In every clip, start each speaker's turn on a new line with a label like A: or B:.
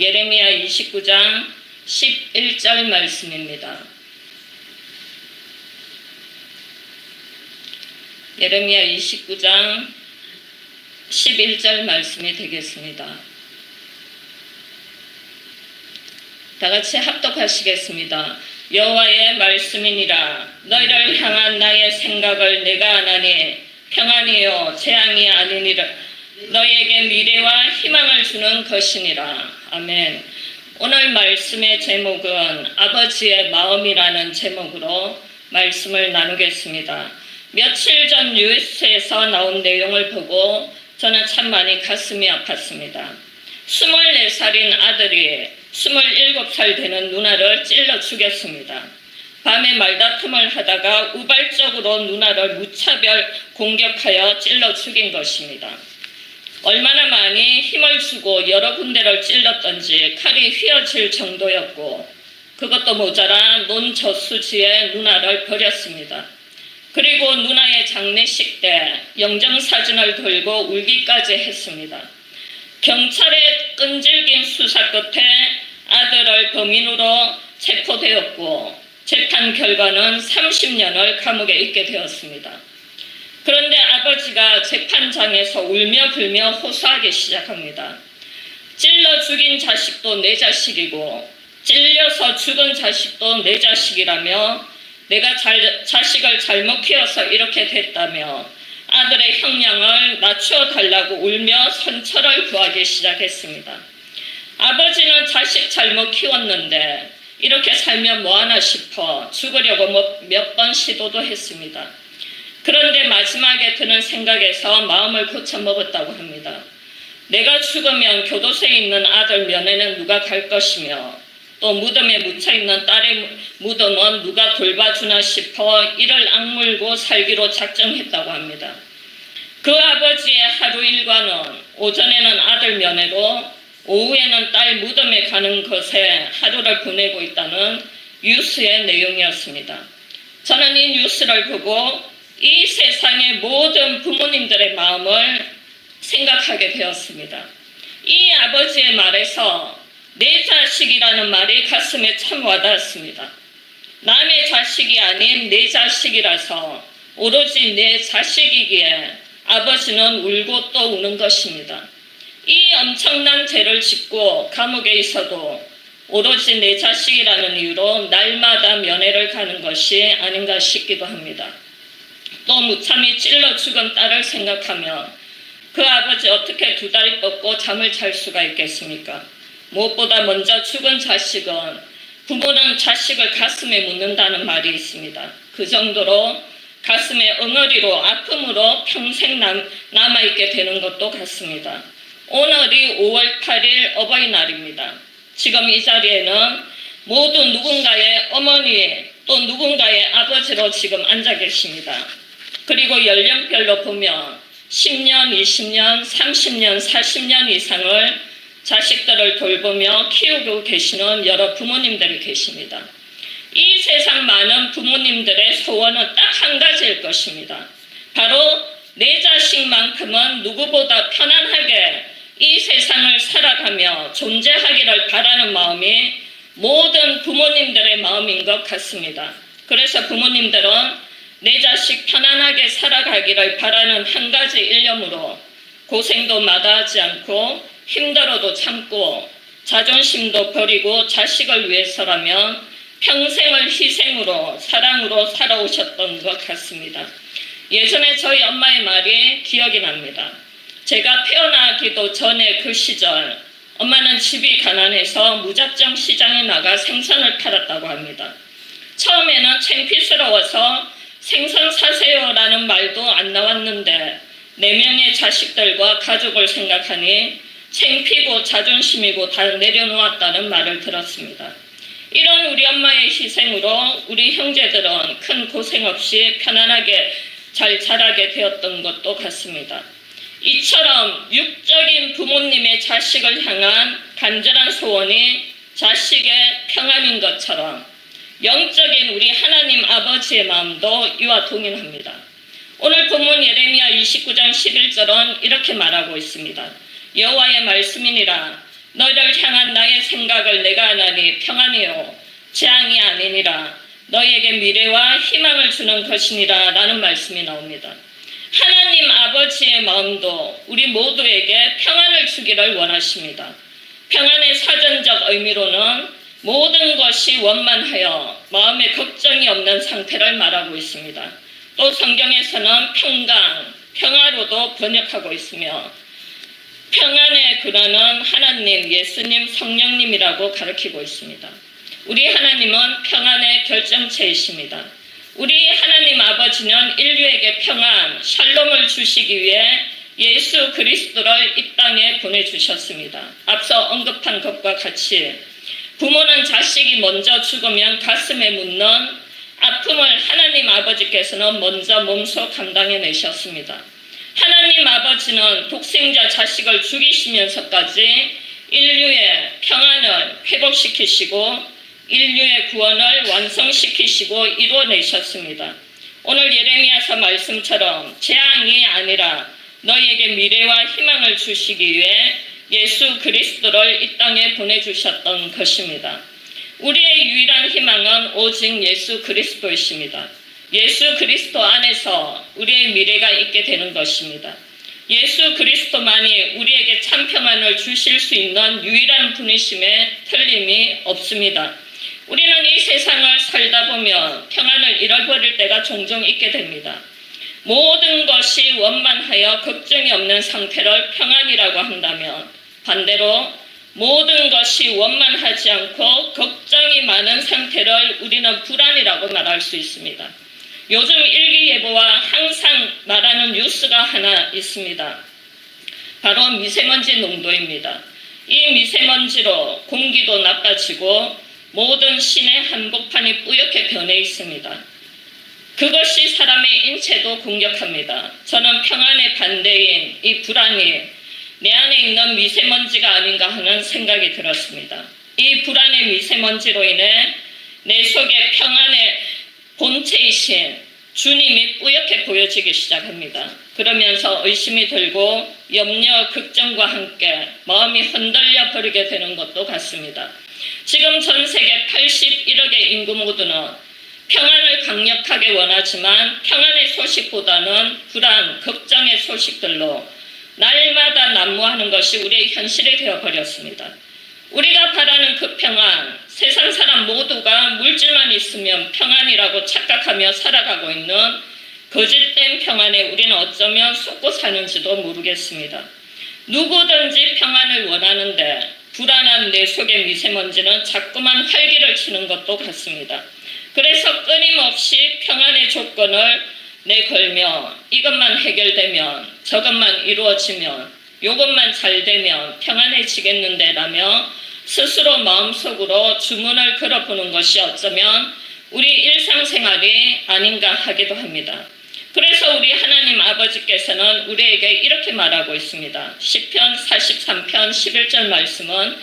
A: 예레미야 29장 11절 말씀입니다. 예레미야 29장 11절 말씀이 되겠습니다. 다같이 합독하시겠습니다. 여호와의 말씀이니라. 너희를 향한 나의 생각을 내가 아나니 평안이요 재앙이 아니니라. 너희에게 미래와 희망을 주는 것이니라. 아멘. 오늘 말씀의 제목은 아버지의 마음이라는 제목으로 말씀을 나누겠습니다. 며칠 전 뉴스에서 나온 내용을 보고 저는 참 많이 가슴이 아팠습니다. 24살인 아들이 27살 되는 누나를 찔러 죽였습니다. 밤에 말다툼을 하다가 우발적으로 누나를 무차별 공격하여 찔러 죽인 것입니다. 얼마나 많이 힘을 주고 여러 군데를 찔렀던지 칼이 휘어질 정도였고 그것도 모자라 논저수지에 누나를 버렸습니다. 그리고 누나의 장례식 때 영정사진을 들고 울기까지 했습니다. 경찰의 끈질긴 수사 끝에 아들을 범인으로 체포되었고 재판 결과는 30년을 감옥에 있게 되었습니다. 그런데 아버지가 재판장에서 울며 불며 호소하기 시작합니다. 찔러 죽인 자식도 내 자식이고 찔려서 죽은 자식도 내 자식이라며 내가 자식을 잘못 키워서 이렇게 됐다며 아들의 형량을 낮춰달라고 울며 선처를 구하기 시작했습니다. 아버지는 자식 잘못 키웠는데 이렇게 살면 뭐하나 싶어 죽으려고 몇 번 시도도 했습니다. 그런데 마지막에 드는 생각에서 마음을 고쳐먹었다고 합니다. 내가 죽으면 교도소에 있는 아들 면회는 누가 갈 것이며 또 무덤에 묻혀있는 딸의 무덤은 누가 돌봐주나 싶어 이를 악물고 살기로 작정했다고 합니다. 그 아버지의 하루 일과는 오전에는 아들 면회로 오후에는 딸 무덤에 가는 것에 하루를 보내고 있다는 뉴스의 내용이었습니다. 저는 이 뉴스를 보고 이 세상의 모든 부모님들의 마음을 생각하게 되었습니다. 이 아버지의 말에서 내 자식이라는 말이 가슴에 참 와닿았습니다. 남의 자식이 아닌 내 자식이라서 오로지 내 자식이기에 아버지는 울고 또 우는 것입니다. 이 엄청난 죄를 짓고 감옥에 있어도 오로지 내 자식이라는 이유로 날마다 면회를 가는 것이 아닌가 싶기도 합니다. 또 무참히 찔러 죽은 딸을 생각하며 그 아버지 어떻게 두 다리 뻗고 잠을 잘 수가 있겠습니까? 무엇보다 먼저 죽은 자식은 부모는 자식을 가슴에 묻는다는 말이 있습니다. 그 정도로 가슴에 엉어리로 아픔으로 평생 남아있게 되는 것도 같습니다. 오늘이 5월 8일 어버이날입니다. 지금 이 자리에는 모두 누군가의 어머니 또 누군가의 아버지로 지금 앉아 계십니다. 그리고 연령별로 보면 10년, 20년, 30년, 40년 이상을 자식들을 돌보며 키우고 계시는 여러 부모님들이 계십니다. 이 세상 많은 부모님들의 소원은 딱 한 가지일 것입니다. 바로 내 자식만큼은 누구보다 편안하게 이 세상을 살아가며 존재하기를 바라는 마음이 모든 부모님들의 마음인 것 같습니다. 그래서 부모님들은 내 자식 편안하게 살아가기를 바라는 한 가지 일념으로 고생도 마다하지 않고 힘들어도 참고 자존심도 버리고 자식을 위해서라면 평생을 희생으로 사랑으로 살아오셨던 것 같습니다. 예전에 저희 엄마의 말이 기억이 납니다. 제가 태어나기도 전에 그 시절 엄마는 집이 가난해서 무작정 시장에 나가 생선을 팔았다고 합니다. 처음에는 창피스러워서 생선 사세요라는 말도 안 나왔는데 4명의 자식들과 가족을 생각하니 창피고 자존심이고 다 내려놓았다는 말을 들었습니다. 이런 우리 엄마의 희생으로 우리 형제들은 큰 고생 없이 편안하게 잘 자라게 되었던 것도 같습니다. 이처럼 육적인 부모님의 자식을 향한 간절한 소원이 자식의 평안인 것처럼 영적인 우리 하나님 아버지의 마음도 이와 동일합니다. 오늘 본문 예레미야 29장 11절은 이렇게 말하고 있습니다. 여호와의 말씀이니라. 너희를 향한 나의 생각을 내가 아나니 평안이요 재앙이 아니니라. 너희에게 미래와 희망을 주는 것이니라 라는 말씀이 나옵니다. 하나님 아버지의 마음도 우리 모두에게 평안을 주기를 원하십니다. 평안의 사전적 의미로는 모든 것이 원만하여 마음에 걱정이 없는 상태를 말하고 있습니다. 또 성경에서는 평강, 평화로도 번역하고 있으며 평안의 근원은 하나님, 예수님, 성령님이라고 가르치고 있습니다. 우리 하나님은 평안의 결정체이십니다. 우리 하나님 아버지는 인류에게 평안, 샬롬을 주시기 위해 예수 그리스도를 이 땅에 보내주셨습니다. 앞서 언급한 것과 같이 부모는 자식이 먼저 죽으면 가슴에 묻는 아픔을 하나님 아버지께서는 먼저 몸소 감당해내셨습니다. 하나님 아버지는 독생자 자식을 죽이시면서까지 인류의 평안을 회복시키시고 인류의 구원을 완성시키시고 이루어내셨습니다. 오늘 예레미야서 말씀처럼 재앙이 아니라 너희에게 미래와 희망을 주시기 위해 예수 그리스도를 이 땅에 보내주셨던 것입니다. 우리의 유일한 희망은 오직 예수 그리스도이십니다. 예수 그리스도 안에서 우리의 미래가 있게 되는 것입니다. 예수 그리스도만이 우리에게 참 평안을 주실 수 있는 유일한 분이심에 틀림이 없습니다. 우리는 이 세상을 살다 보면 평안을 잃어버릴 때가 종종 있게 됩니다. 모든 것이 원만하여 걱정이 없는 상태를 평안이라고 한다면 반대로 모든 것이 원만하지 않고 걱정이 많은 상태를 우리는 불안이라고 말할 수 있습니다. 요즘 일기예보와 항상 말하는 뉴스가 하나 있습니다. 바로 미세먼지 농도입니다. 이 미세먼지로 공기도 나빠지고 모든 시내 한복판이 뿌옇게 변해 있습니다. 그것이 사람의 인체도 공격합니다. 저는 평안의 반대인 이 불안이 내 안에 있는 미세먼지가 아닌가 하는 생각이 들었습니다. 이 불안의 미세먼지로 인해 내 속에 평안의 본체이신 주님이 뿌옇게 보여지기 시작합니다. 그러면서 의심이 들고 염려, 걱정과 함께 마음이 흔들려 버리게 되는 것도 같습니다. 지금 전 세계 81억의 인구 모두는 평안을 강력하게 원하지만 평안의 소식보다는 불안, 걱정의 소식들로 날마다 난무하는 것이 우리의 현실이 되어버렸습니다. 우리가 바라는 그 평안, 세상 사람 모두가 물질만 있으면 평안이라고 착각하며 살아가고 있는 거짓된 평안에 우리는 어쩌면 속고 사는지도 모르겠습니다. 누구든지 평안을 원하는데 불안한 내 속의 미세먼지는 자꾸만 활기를 치는 것도 같습니다. 그래서 끊임없이 평안의 조건을 내걸며 이것만 해결되면 저것만 이루어지면 이것만 잘 되면 평안해지겠는데 라며 스스로 마음속으로 주문을 걸어보는 것이 어쩌면 우리 일상생활이 아닌가 하기도 합니다. 그래서 우리 하나님 아버지께서는 우리에게 이렇게 말하고 있습니다. 시편 43편 11절 말씀은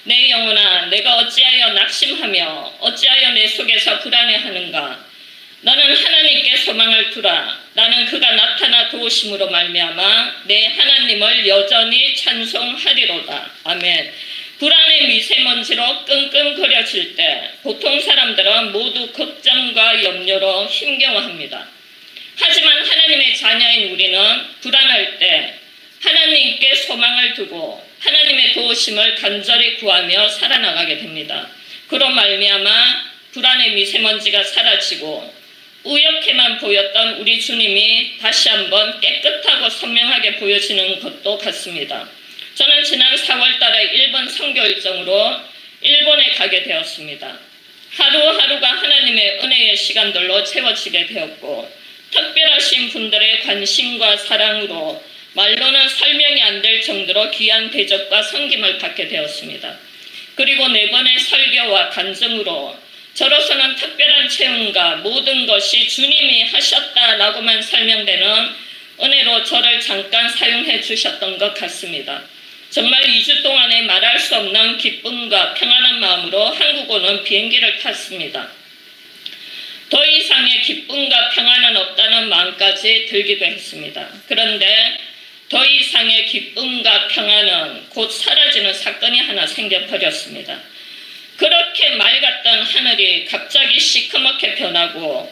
A: 내 영혼아 내가 어찌하여 낙심하며 어찌하여 내 속에서 불안해하는가. 너는 하나님께 소망을 두라. 나는 그가 나타나 도우심으로 말미암아 내 하나님을 여전히 찬송하리로다. 아멘. 불안의 미세먼지로 끙끙거려질 때 보통 사람들은 모두 걱정과 염려로 힘겨워합니다. 하지만 하나님의 자녀인 우리는 불안할 때 하나님께 소망을 두고 하나님의 도우심을 간절히 구하며 살아나가게 됩니다. 그로 말미암아 불안의 미세먼지가 사라지고 우연케만 보였던 우리 주님이 다시 한번 깨끗하고 선명하게 보여지는 것도 같습니다. 저는 지난 4월 달에 일본 선교 일정으로 일본에 가게 되었습니다. 하루하루가 하나님의 은혜의 시간들로 채워지게 되었고 특별하신 분들의 관심과 사랑으로 말로는 설명이 안 될 정도로 귀한 대접과 섬김을 받게 되었습니다. 그리고 4번의 설교와 간증으로 저로서는 특별한 체험과 모든 것이 주님이 하셨다라고만 설명되는 은혜로 저를 잠깐 사용해 주셨던 것 같습니다. 정말 2주 동안에 말할 수 없는 기쁨과 평안한 마음으로 한국 오는 비행기를 탔습니다. 더 이상의 기쁨과 평안은 없다는 마음까지 들기도 했습니다. 그런데 더 이상의 기쁨과 평안은 곧 사라지는 사건이 하나 생겨버렸습니다. 그렇게 맑았던 하늘이 갑자기 시커멓게 변하고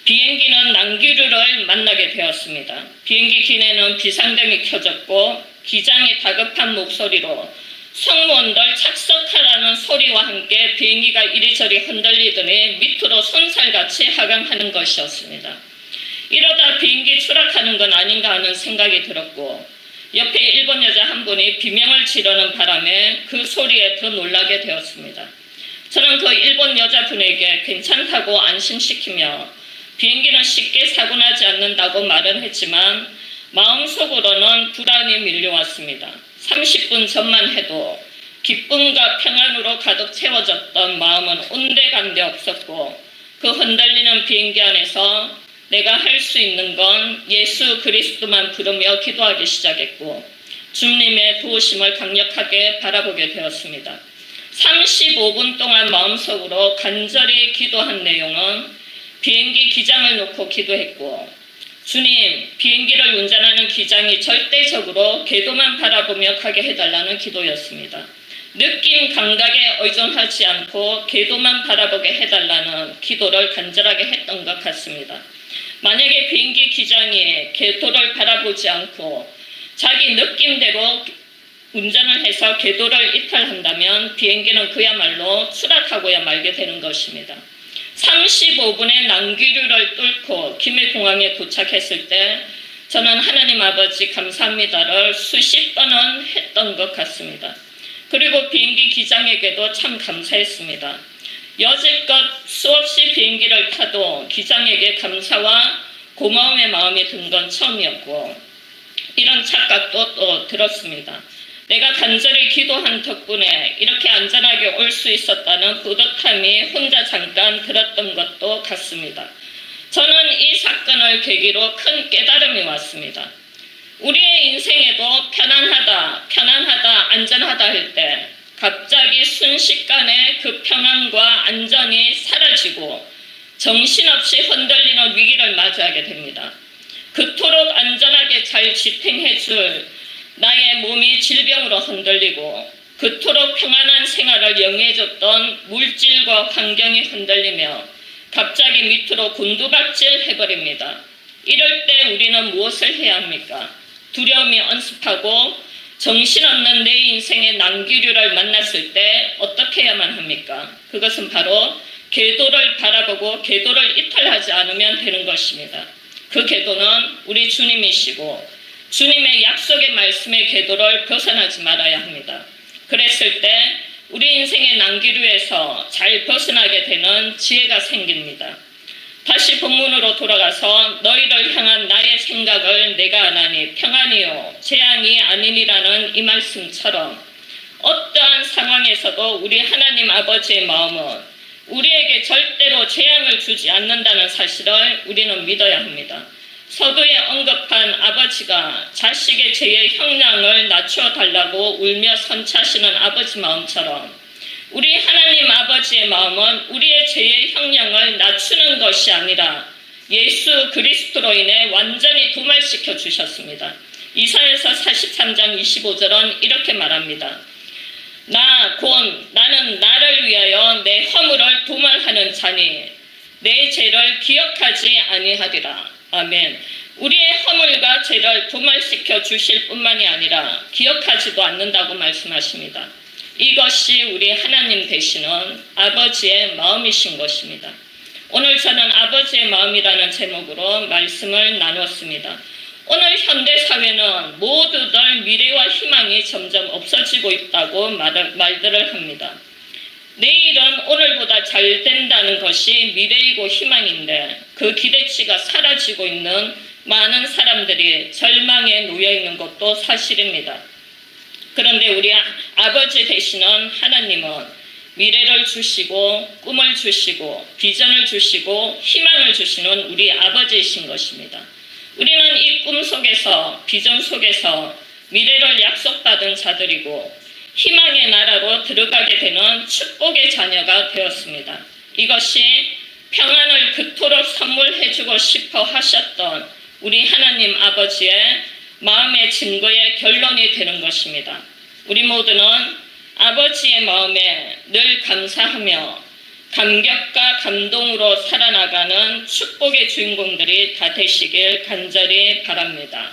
A: 비행기는 난기류를 만나게 되었습니다. 비행기 기내는 비상등이 켜졌고 기장이 다급한 목소리로 승무원들 착석하라는 소리와 함께 비행기가 이리저리 흔들리더니 밑으로 손살같이 하강하는 것이었습니다. 이러다 비행기 추락하는 건 아닌가 하는 생각이 들었고 옆에 일본 여자 한 분이 비명을 지르는 바람에 그 소리에 더 놀라게 되었습니다. 저는 그 일본 여자분에게 괜찮다고 안심시키며 비행기는 쉽게 사고나지 않는다고 말은 했지만 마음속으로는 불안이 밀려왔습니다. 30분 전만 해도 기쁨과 평안으로 가득 채워졌던 마음은 온데간데 없었고 그 흔들리는 비행기 안에서 내가 할 수 있는 건 예수 그리스도만 부르며 기도하기 시작했고 주님의 도우심을 강력하게 바라보게 되었습니다. 35분 동안 마음속으로 간절히 기도한 내용은 비행기 기장을 놓고 기도했고 주님, 비행기를 운전하는 기장이 절대적으로 궤도만 바라보며 가게 해달라는 기도였습니다. 느낌 감각에 의존하지 않고 궤도만 바라보게 해달라는 기도를 간절하게 했던 것 같습니다. 만약에 비행기 기장이 궤도를 바라보지 않고 자기 느낌대로 운전을 해서 궤도를 이탈한다면 비행기는 그야말로 추락하고야 말게 되는 것입니다. 35분의 난기류를 뚫고 김해공항에 도착했을 때 저는 하나님 아버지 감사합니다를 수십 번은 했던 것 같습니다. 그리고 비행기 기장에게도 참 감사했습니다. 여지껏 수없이 비행기를 타도 기장에게 감사와 고마움의 마음이 든 건 처음이었고 이런 착각도 또 들었습니다. 내가 간절히 기도한 덕분에 이렇게 안전하게 올 수 있었다는 뿌듯함이 혼자 잠깐 들었던 것도 같습니다. 저는 이 사건을 계기로 큰 깨달음이 왔습니다. 우리의 인생에도 편안하다, 안전하다 할 때 갑자기 순식간에 그 평안과 안전이 사라지고 정신없이 흔들리는 위기를 맞이하게 됩니다. 그토록 안전하게 잘 지탱해줄 나의 몸이 질병으로 흔들리고 그토록 평안한 생활을 영위해줬던 물질과 환경이 흔들리며 갑자기 밑으로 곤두박질 해버립니다. 이럴 때 우리는 무엇을 해야 합니까? 두려움이 엄습하고 정신없는 내 인생의 난기류를 만났을 때 어떻게 해야만 합니까? 그것은 바로 궤도를 바라보고 궤도를 이탈하지 않으면 되는 것입니다. 그 궤도는 우리 주님이시고 주님의 약속의 말씀의 궤도를 벗어나지 말아야 합니다. 그랬을 때 우리 인생의 난기류에서 잘 벗어나게 되는 지혜가 생깁니다. 다시 본문으로 돌아가서 너희를 향한 나의 생각을 내가 아나니 평안이요 재앙이 아니니라는 이 말씀처럼 어떠한 상황에서도 우리 하나님 아버지의 마음은 우리에게 절대로 재앙을 주지 않는다는 사실을 우리는 믿어야 합니다. 서두에 언급한 아버지가 자식의 죄의 형량을 낮춰달라고 울며 선차시는 아버지 마음처럼 우리 하나님 아버지의 마음은 우리의 죄의 형량을 낮추는 것이 아니라 예수 그리스도로 인해 완전히 도말시켜 주셨습니다. 이사야서 43장 25절은 이렇게 말합니다. 나는 나를 위하여 내 허물을 도말하는 자니 내 죄를 기억하지 아니하리라. 아멘. 우리의 허물과 죄를 도말시켜 주실 뿐만이 아니라 기억하지도 않는다고 말씀하십니다. 이것이 우리 하나님 되시는 아버지의 마음이신 것입니다. 오늘 저는 아버지의 마음이라는 제목으로 말씀을 나눴습니다. 오늘 현대사회는 모두들 미래와 희망이 점점 없어지고 있다고 말들을 합니다. 내일은 오늘보다 잘 된다는 것이 미래이고 희망인데 그 기대치가 사라지고 있는 많은 사람들이 절망에 놓여 있는 것도 사실입니다. 그런데 우리 아버지 되시는 하나님은 미래를 주시고 꿈을 주시고 비전을 주시고 희망을 주시는 우리 아버지이신 것입니다. 우리는 이 꿈 속에서 비전 속에서 미래를 약속받은 자들이고 희망의 나라로 들어가게 되는 축복의 자녀가 되었습니다. 이것이 평안을 그토록 선물해주고 싶어 하셨던 우리 하나님 아버지의 마음의 증거의 결론이 되는 것입니다. 우리 모두는 아버지의 마음에 늘 감사하며 감격과 감동으로 살아나가는 축복의 주인공들이 다 되시길 간절히 바랍니다.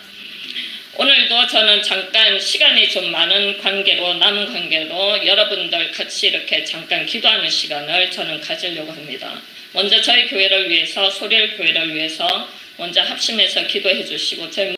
A: 오늘도 저는 잠깐 시간이 좀 많은 관계로 남은 관계로 여러분들 같이 이렇게 잠깐 기도하는 시간을 저는 가지려고 합니다. 먼저 저희 교회를 위해서 소리엘 교회를 위해서 먼저 합심해서 기도해 주시고 저희